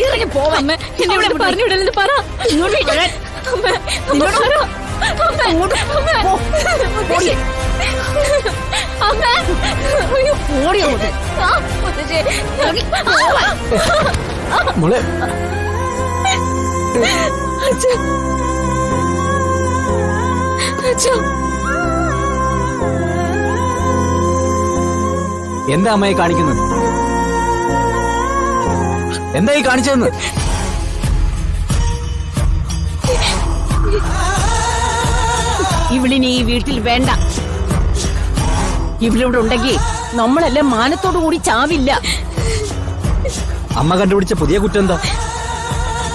ഇറങ്ങി പോവാൻ പറഞ്ഞു വിടലെന്ന് പറ. മോളെ എന്താ അമ്മയെ കാണിക്കുന്നത്? എന്തായി കാണിച്ചതെന്ന്? ഇവളിനി ഈ വീട്ടിൽ വേണ്ട. ഇവളിവിടെ ഉണ്ടെങ്കിൽ നമ്മളെല്ലാം മാനത്തോടു കൂടി ചാവില്ല. അമ്മ കണ്ടുപിടിച്ച പുതിയ കുറ്റം എന്താ?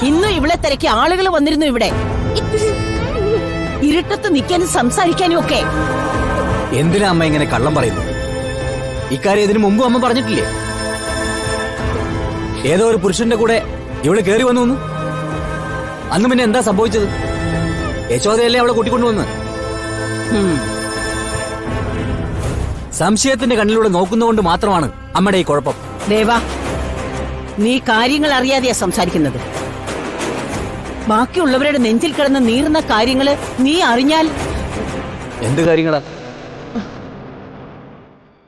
ഇന്നും ഇവളെ തിരക്കി ആളുകൾ വന്നിരുന്നു ഇവിടെ, ഇരുട്ടത്ത് നിൽക്കാനും സംസാരിക്കാനും ഒക്കെ. എന്തിനാ അമ്മ ഇങ്ങനെ കള്ളം പറയുന്നു? ഇക്കാര്യം ഇതിനു മുമ്പ് അമ്മ പറഞ്ഞിട്ടില്ലേ? ഏതോ ഒരു പുരുഷന്റെ കൂടെ ഇവള് കേറി വന്നു. അന്ന് പിന്നെ എന്താ സംഭവിച്ചത്? യശോദയല്ലേ അവളെ കൂട്ടിക്കൊണ്ടുവന്ന്. സംശയത്തിന്റെ കണ്ണിലൂടെ നോക്കുന്നതുകൊണ്ട് മാത്രമാണ് അമ്മയുടെ ഈ കുഴപ്പം. ദേവാ, നീ കാര്യങ്ങൾ അറിയാതെയാ സംസാരിക്കുന്നത്. ബാക്കിയുള്ളവരുടെ നെഞ്ചിൽ കിടന്ന് നീറുന്ന കാര്യങ്ങള് നീ അറിഞ്ഞാൽ. എന്ത് കാര്യങ്ങളാ?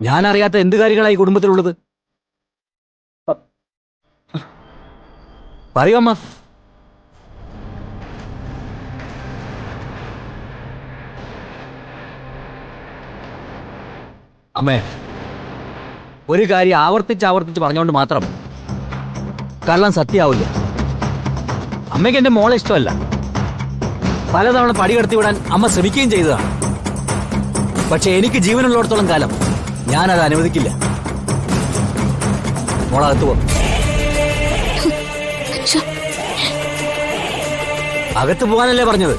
ഞാൻ അറിയാത്ത എന്ത് കാര്യങ്ങളാ ഈ കുടുംബത്തിലുള്ളത്? പറയൂ അമ്മ. അമ്മേ, ഒരു കാര്യം ആവർത്തിച്ച് പറഞ്ഞുകൊണ്ട് മാത്രം കള്ളം സത്യമാവില്ല. അമ്മയ്ക്ക് എന്റെ മോളെ ഇഷ്ടമല്ല. പലതവണ പടി കടത്തിവിടാൻ അമ്മ ശ്രമിക്കുകയും ചെയ്തതാണ്. പക്ഷെ എനിക്ക് ജീവനുള്ളിടത്തോളം കാലം ഞാനത് അനുവദിക്കില്ല. മോളകത്ത് പോ. അകത്ത് പോകാനല്ലേ പറഞ്ഞത്?